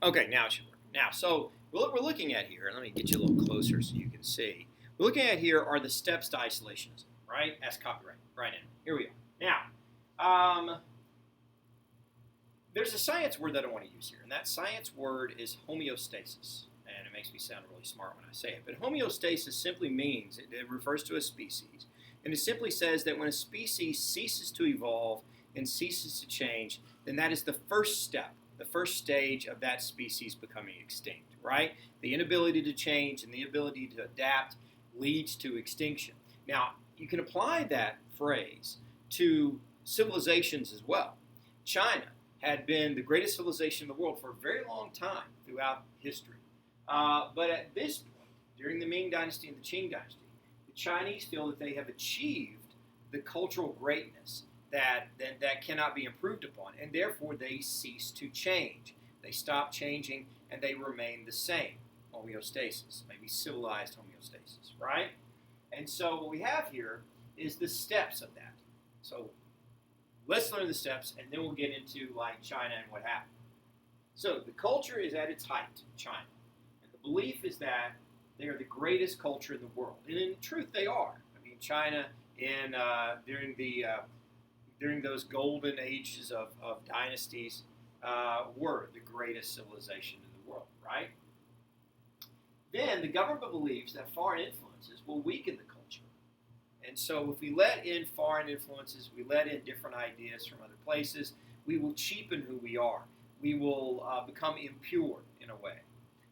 Okay, now it should work. Now, so what we're looking at here, let me get you a little closer so you can see. We're looking at here are the steps to isolationism, right? As copyright, right in. Here we are. Now, there's a science word that I want to use here, and that science word is homeostasis. And it makes me sound really smart when I say it. But homeostasis simply means, it refers to a species, and it simply says that when a species ceases to evolve and ceases to change, then that is the first step, the first stage of that species becoming extinct, right? The inability to change and the ability to adapt leads to extinction. Now, you can apply that phrase to civilizations as well. China had been the greatest civilization in the world for a very long time throughout history. But at this point, during the Ming Dynasty and the Qing Dynasty, the Chinese feel that they have achieved the cultural greatness that cannot be improved upon, and therefore they cease to change. They stop changing, and they remain the same. Homeostasis, maybe civilized homeostasis, right? And so what we have here is the steps of that. So let's learn the steps, and then we'll get into like China and what happened. So the culture is at its height, China. The belief is that they are the greatest culture in the world, and in truth, they are. I mean, China, during those golden ages of dynasties, were the greatest civilization in the world, right? Then the government believes that foreign influences will weaken the culture, and so if we let in foreign influences, we let in different ideas from other places, we will cheapen who we are. We will become impure in a way.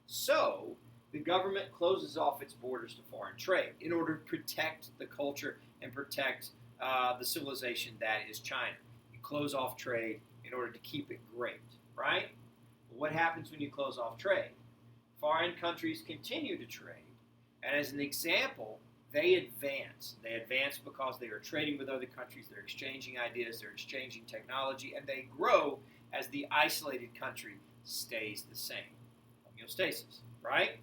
So, the government closes off its borders to foreign trade in order to protect the culture and protect the civilization that is China. You close off trade in order to keep it great, right? But what happens when you close off trade? Foreign countries continue to trade, and as an example, they advance. They advance because they are trading with other countries, they're exchanging ideas, they're exchanging technology, and they grow as the isolated country stays the same. Homeostasis, right?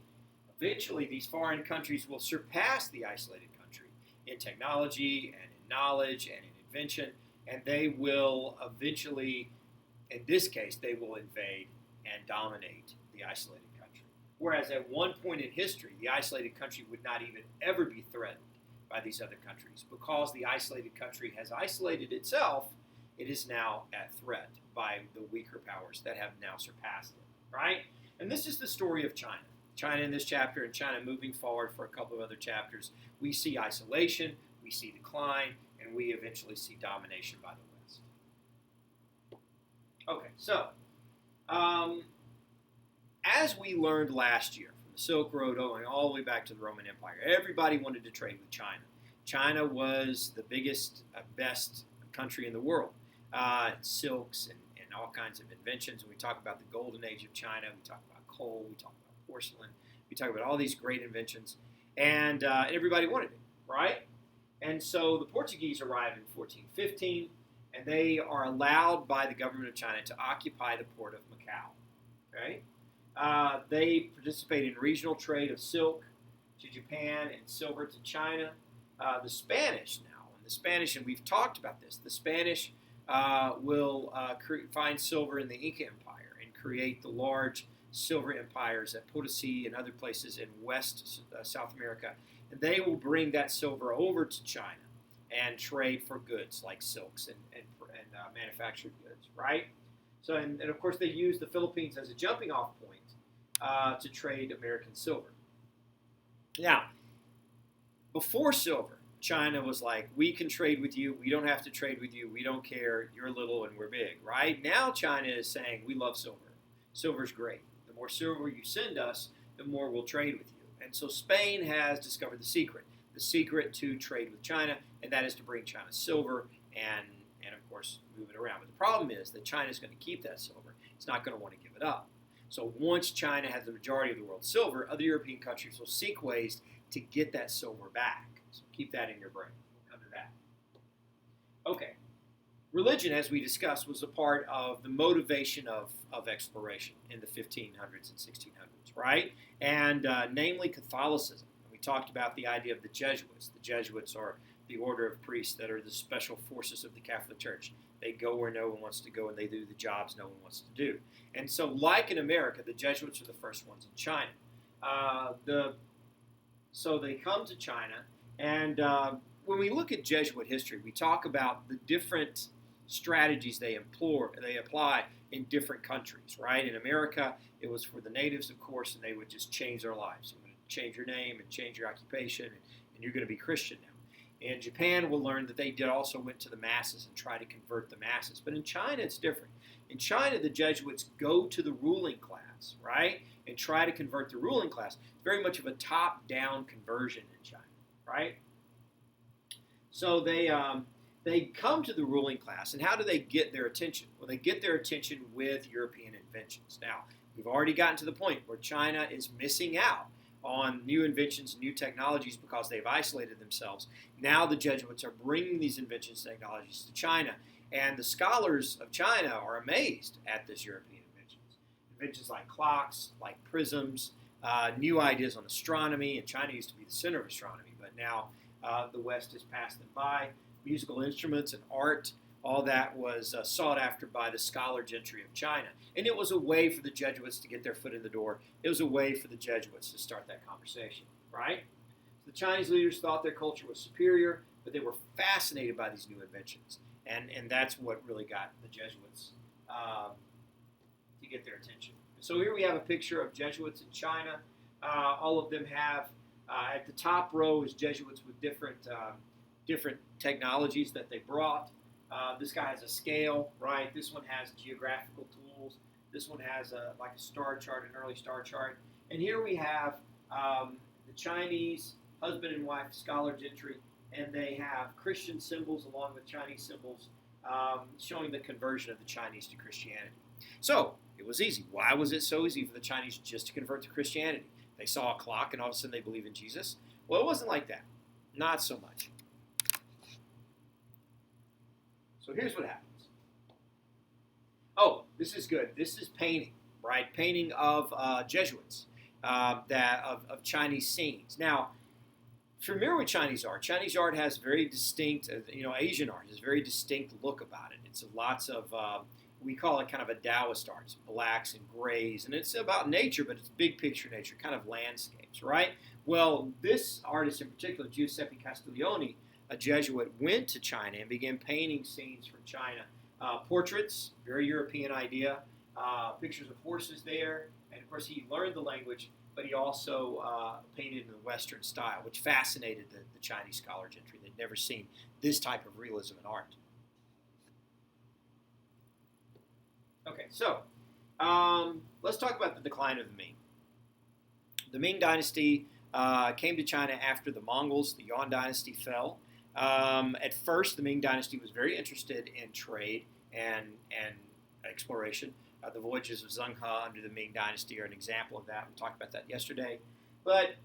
Eventually, these foreign countries will surpass the isolated country in technology and in knowledge and in invention, and they will eventually, in this case, they will invade and dominate the isolated country. Whereas at one point in history, the isolated country would not even ever be threatened by these other countries. Because the isolated country has isolated itself, it is now at threat by the weaker powers that have now surpassed it, right? And this is the story of China. China in this chapter and China moving forward for a couple of other chapters. We see isolation, we see decline, and we eventually see domination by the West. Okay, so as we learned last year from the Silk Road going all the way back to the Roman Empire, everybody wanted to trade with China. China was the biggest, best country in the world. Silks and all kinds of inventions. We talk about the golden age of China. We talk about coal. We talk about porcelain. We talk about all these great inventions. And everybody wanted it, right? And so the Portuguese arrive in 1415, and they are allowed by the government of China to occupy the port of Macau. Okay? They participate in regional trade of silk to Japan and silver to China. The Spanish now, and we've talked about this, the Spanish will find silver in the Inca Empire and create the large silver empires at Potosi and other places in South America. And they will bring that silver over to China and trade for goods like silks and manufactured goods, right? So, and of course, they use the Philippines as a jumping off point to trade American silver. Now, before silver, China was like, we can trade with you. We don't have to trade with you. We don't care. You're little and we're big, right? Now China is saying, we love silver. Silver's great. The more silver you send us, the more we'll trade with you. And so Spain has discovered the secret to trade with China, and that is to bring China silver and of course, move it around. But the problem is that China is going to keep that silver. It's not going to want to give it up. So once China has the majority of the world's silver, other European countries will seek ways to get that silver back. So keep that in your brain. We'll come to that. Okay. Religion, as we discussed, was a part of the motivation of exploration in the 1500s and 1600s, right? And namely Catholicism. And we talked about the idea of the Jesuits. The Jesuits are the order of priests that are the special forces of the Catholic Church. They go where no one wants to go, and they do the jobs no one wants to do. And so, like in America, the Jesuits are the first ones in China. So they come to China, and when we look at Jesuit history, we talk about the different strategies they apply in different countries, right? In America, it was for the natives, of course, and they would just change their lives. You're going to change your name and change your occupation, and you're going to be Christian now. In Japan, we'll learn that they also went to the masses and try to convert the masses. But in China, it's different. In China, the Jesuits go to the ruling class, right, and try to convert the ruling class. It's very much of a top-down conversion in China, right? So they come to the ruling class, and how do they get their attention? Well, they get their attention with European inventions. Now, we've already gotten to the point where China is missing out on new inventions, new technologies, because they've isolated themselves. Now the Jesuits are bringing these inventions and technologies to China, and the scholars of China are amazed at this European inventions. Inventions like clocks, like prisms, new ideas on astronomy, and China used to be the center of astronomy, but now the West has passed them by. Musical instruments and art, all that was sought after by the scholar gentry of China. And it was a way for the Jesuits to get their foot in the door. It was a way for the Jesuits to start that conversation, right? So the Chinese leaders thought their culture was superior, but they were fascinated by these new inventions. And that's what really got the Jesuits to get their attention. So here we have a picture of Jesuits in China. All of them have, at the top row is Jesuits with different technologies that they brought. This guy has a scale, right? This one has geographical tools. This one has like a star chart, an early star chart. And here we have the Chinese husband and wife scholar gentry, and they have Christian symbols along with Chinese symbols showing the conversion of the Chinese to Christianity. So it was easy. Why was it so easy for the Chinese just to convert to Christianity? They saw a clock, and all of a sudden they believe in Jesus? Well, it wasn't like that. Not so much. So here's what happens. Oh, this is good. This is painting, right? Painting of Jesuits, of Chinese scenes. Now, if you're familiar with Chinese art has very distinct, Asian art has a very distinct look about it. It's lots of, we call it kind of a Taoist art. It's blacks and grays, and it's about nature, but it's big picture nature, kind of landscapes, right? Well, this artist in particular, Giuseppe Castiglione, a Jesuit, went to China and began painting scenes from China. Portraits, very European idea, pictures of horses there, and of course he learned the language, but he also painted in the Western style, which fascinated the Chinese scholar gentry. They'd never seen this type of realism in art. Okay, so let's talk about the decline of the Ming. The Ming dynasty came to China after the Mongols, the Yuan dynasty, fell. At first, the Ming dynasty was very interested in trade and exploration. The voyages of Zheng He under the Ming dynasty are an example of that. We talked about that yesterday. But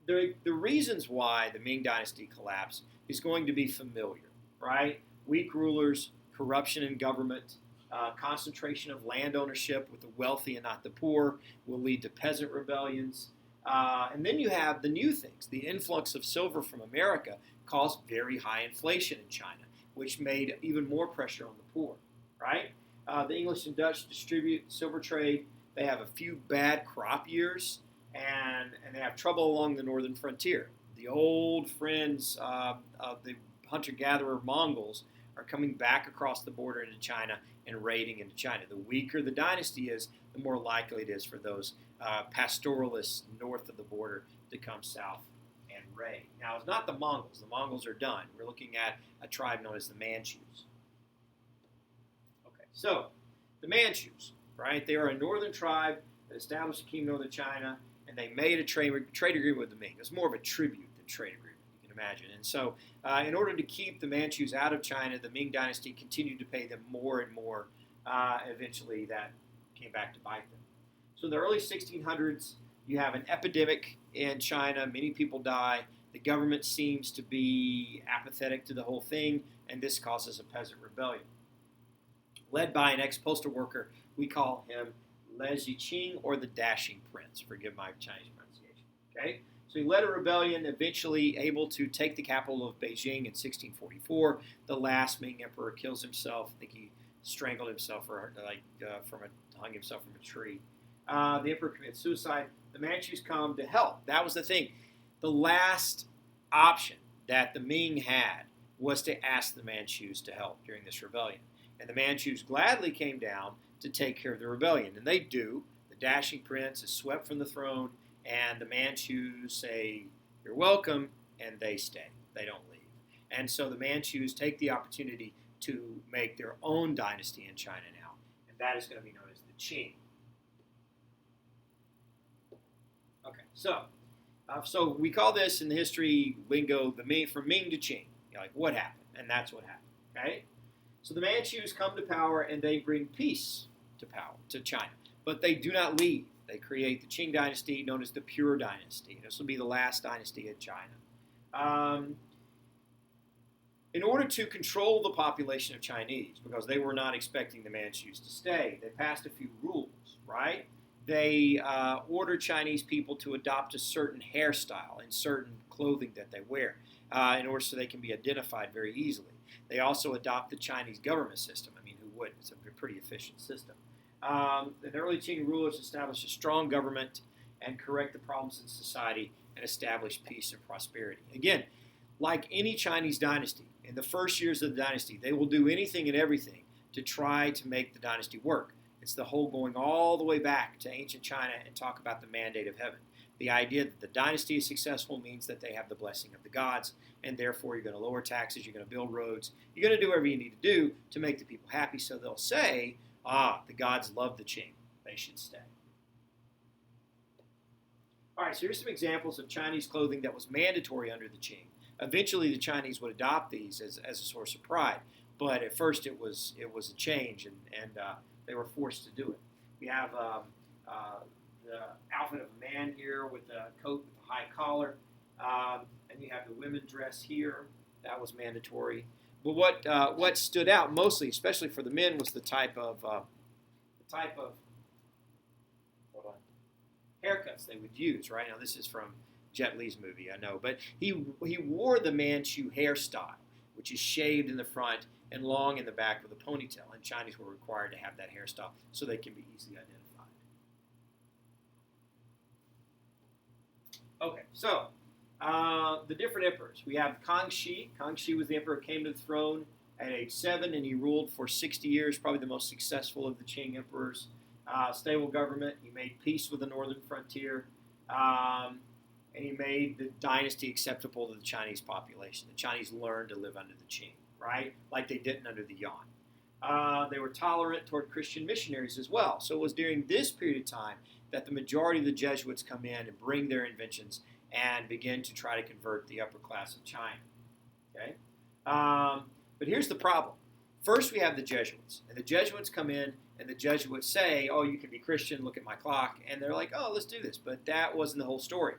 the reasons why the Ming dynasty collapsed is going to be familiar, right? Weak rulers, corruption in government, concentration of land ownership with the wealthy and not the poor will lead to peasant rebellions. And then you have the new things. The influx of silver from America caused very high inflation in China, which made even more pressure on the poor, right? The English and Dutch distribute silver trade. They have a few bad crop years, and they have trouble along the northern frontier. The old friends of the hunter-gatherer Mongols are coming back across the border into China and raiding into China. The weaker the dynasty is, the more likely it is for those pastoralists north of the border to come south and raid. Now, it's not the Mongols. The Mongols are done. We're looking at a tribe known as the Manchus. Okay, so the Manchus, right? They are a northern tribe that established a kingdom of northern China, and they made a trade agreement with the Ming. It's more of a tribute than trade agreement, you can imagine. And so, in order to keep the Manchus out of China, the Ming dynasty continued to pay them more and more. Eventually, that came back to bite them. So in the early 1600s, you have an epidemic in China. Many people die. The government seems to be apathetic to the whole thing, and this causes a peasant rebellion. Led by an ex-postal worker, we call him Le Ziqing, or the Dashing Prince. Forgive my Chinese pronunciation. Okay, So he led a rebellion, eventually able to take the capital of Beijing in 1644. The last Ming emperor kills himself. I think he strangled himself or hung himself from a tree. The emperor commits suicide. The Manchus come to help. That was the thing. The last option that the Ming had was to ask the Manchus to help during this rebellion. And the Manchus gladly came down to take care of the rebellion. And they do. The dashing prince is swept from the throne, and the Manchus say, "You're welcome," and they stay. They don't leave. And so the Manchus take the opportunity to make their own dynasty in China now. And that is going to be known as the Qing. Okay, so we call this in the history lingo from Ming to Qing. Like, what happened? And that's what happened. Okay? So the Manchus come to power and they bring peace to China. But they do not leave. They create the Qing dynasty, known as the Pure Dynasty. This will be the last dynasty in China. In order to control the population of Chinese, because they were not expecting the Manchus to stay, they passed a few rules, right? They ordered Chinese people to adopt a certain hairstyle and certain clothing that they wear in order so they can be identified very easily. They also adopt the Chinese government system. I mean, who wouldn't? It's a pretty efficient system. The early Qing rulers established a strong government and correct the problems in society and establish peace and prosperity. Again, like any Chinese dynasty, in the first years of the dynasty, they will do anything and everything to try to make the dynasty work. It's the whole going all the way back to ancient China and talk about the mandate of heaven. The idea that the dynasty is successful means that they have the blessing of the gods, and therefore you're going to lower taxes, you're going to build roads, you're going to do whatever you need to do to make the people happy, so they'll say, the gods love the Qing, they should stay. All right, so here's some examples of Chinese clothing that was mandatory under the Qing. Eventually, the Chinese would adopt these as a source of pride, but at first it was a change, and they were forced to do it. We have the outfit of a man here with a coat with a high collar, and you have the women dress here. That was mandatory. But what stood out mostly, especially for the men, was the type of haircuts they would use. Right now, this is from Jet Li's movie, I know, but he wore the Manchu hairstyle, which is shaved in the front and long in the back with a ponytail. And Chinese were required to have that hairstyle so they can be easily identified. Okay, so the different emperors. We have Kangxi. Kangxi was the emperor who came to the throne at age 7, and he ruled for 60 years, probably the most successful of the Qing emperors. Stable government. He made peace with the northern frontier. And he made the dynasty acceptable to the Chinese population. The Chinese learned to live under the Qing, right? Like they didn't under the Yuan. They were tolerant toward Christian missionaries as well. So it was during this period of time that the majority of the Jesuits come in and bring their inventions and begin to try to convert the upper class of China. Okay? But here's the problem. First, we have the Jesuits. And the Jesuits come in, and the Jesuits say, "Oh, you can be Christian, look at my clock." And they're like, "Oh, let's do this." But that wasn't the whole story.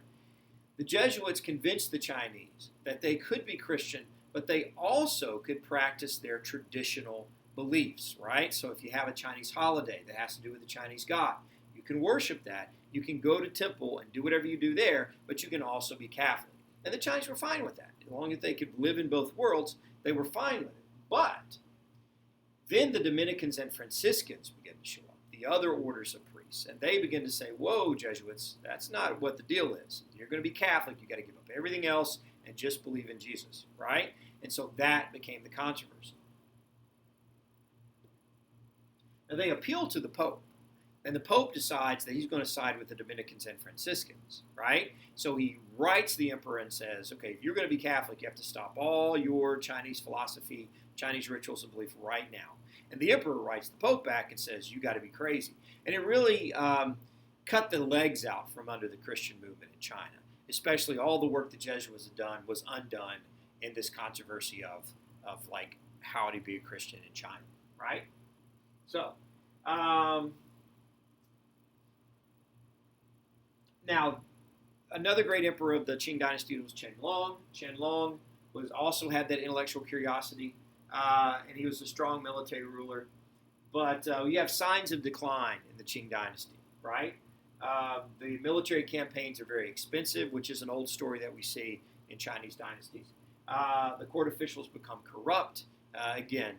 The Jesuits convinced the Chinese that they could be Christian, but they also could practice their traditional beliefs, right? So if you have a Chinese holiday that has to do with the Chinese God, you can worship that. You can go to temple and do whatever you do there, but you can also be Catholic. And the Chinese were fine with that. As long as they could live in both worlds, they were fine with it. But then the Dominicans and Franciscans began to show up, the other orders of priests, and they begin to say, "Whoa, Jesuits, that's not what the deal is. You're going to be Catholic. You've got to give up everything else and just believe in Jesus," right? And so that became the controversy. Now they appeal to the Pope, and the Pope decides that he's going to side with the Dominicans and Franciscans, right? So he writes the emperor and says, "Okay, if you're going to be Catholic, you have to stop all your Chinese philosophy, Chinese rituals and belief right now." And the emperor writes the Pope back and says, "You got to be crazy." And it really cut the legs out from under the Christian movement in China. Especially all the work the Jesuits had done was undone in this controversy of like how to be a Christian in China, right? So now another great emperor of the Qing dynasty was Qianlong. Qianlong also had that intellectual curiosity. And he was a strong military ruler. But we have signs of decline in the Qing dynasty, right? The military campaigns are very expensive, which is an old story that we see in Chinese dynasties. The court officials become corrupt, again,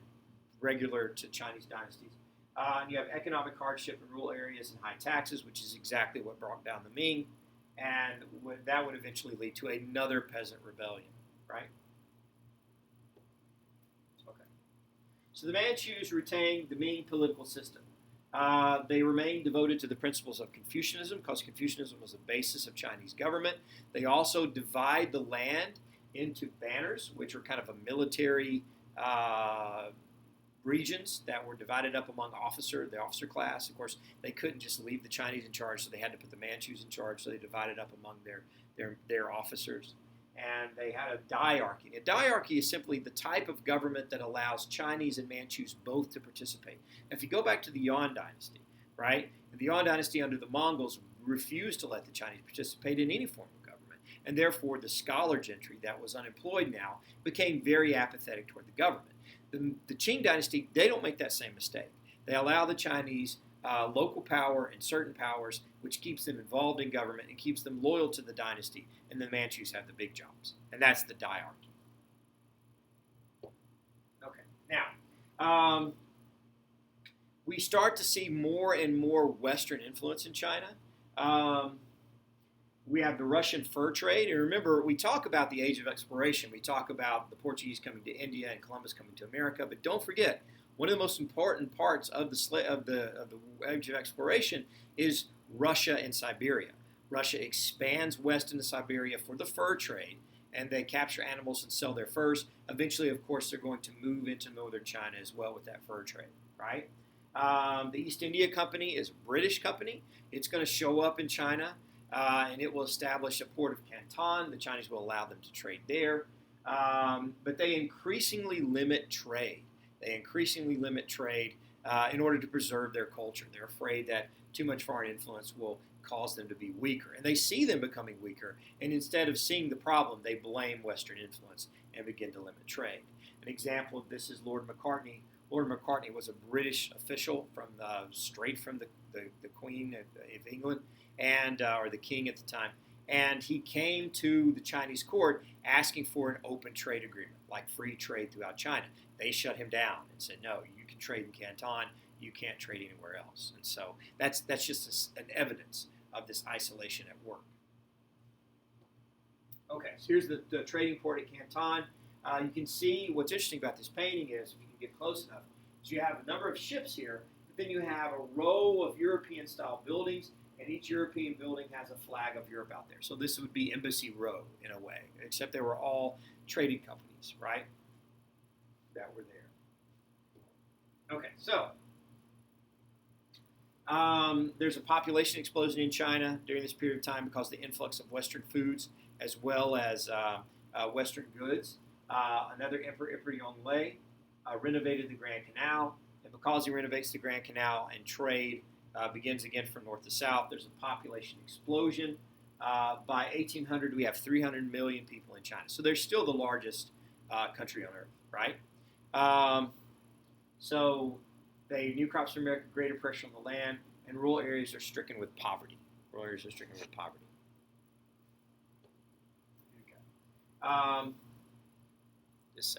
regular to Chinese dynasties. And you have economic hardship in rural areas and high taxes, which is exactly what brought down the Ming, and that would eventually lead to another peasant rebellion, right? Okay. So the Manchus retained the Ming political system. They remained devoted to the principles of Confucianism because Confucianism was the basis of Chinese government. They also divide the land into banners, which are kind of a military regions that were divided up among the officer class. Of course, they couldn't just leave the Chinese in charge, so they had to put the Manchus in charge. So they divided up among their officers, and they had a diarchy. A diarchy is simply the type of government that allows Chinese and Manchus both to participate. Now, if you go back to the Yuan dynasty, right? The Yuan dynasty under the Mongols refused to let the Chinese participate in any form of government, and therefore the scholar gentry that was unemployed now became very apathetic toward the government. The Qing dynasty, they don't make that same mistake. They allow the Chinese local power and certain powers, which keeps them involved in government and keeps them loyal to the dynasty, and the Manchus have the big jobs. And that's the diarchy. Okay, now, we start to see more and more Western influence in China. We have the Russian fur trade. And remember, we talk about the age of exploration. We talk about the Portuguese coming to India and Columbus coming to America. But don't forget, one of the most important parts of the age of exploration is Russia and Siberia. Russia expands west into Siberia for the fur trade, and they capture animals and sell their furs. Eventually, of course, they're going to move into northern China as well with that fur trade, right? The East India Company is a British company. It's going to show up in China. And it will establish a port of Canton. The Chinese will allow them to trade there. But they increasingly limit trade. In order to preserve their culture. They're afraid that too much foreign influence will cause them to be weaker. And they see them becoming weaker. And instead of seeing the problem, they blame Western influence and begin to limit trade. An example of this is Lord Macartney. Lord Macartney was a British official straight from the Queen of England. Or the king at the time, and he came to the Chinese court asking for an open trade agreement, like free trade throughout China. They shut him down and said, no, you can trade in Canton, you can't trade anywhere else. And so that's just an evidence of this isolation at work. Okay, so here's the trading port at Canton. You can see what's interesting about this painting is, if you can get close enough, is you have a number of ships here, but then you have a row of European-style buildings, and each European building has a flag of Europe out there. So this would be Embassy Row, in a way, except they were all trading companies, right, that were there. Okay, so there's a population explosion in China during this period of time because of the influx of Western foods as well as Western goods. Another emperor, Emperor Yongle, renovated the Grand Canal, and because he renovates the Grand Canal and trade begins again from north to south. There's a population explosion. By 1800, we have 300 million people in China. So they're still the largest country on earth, right? So new crops for America, greater pressure on the land, and rural areas are stricken with poverty. Okay.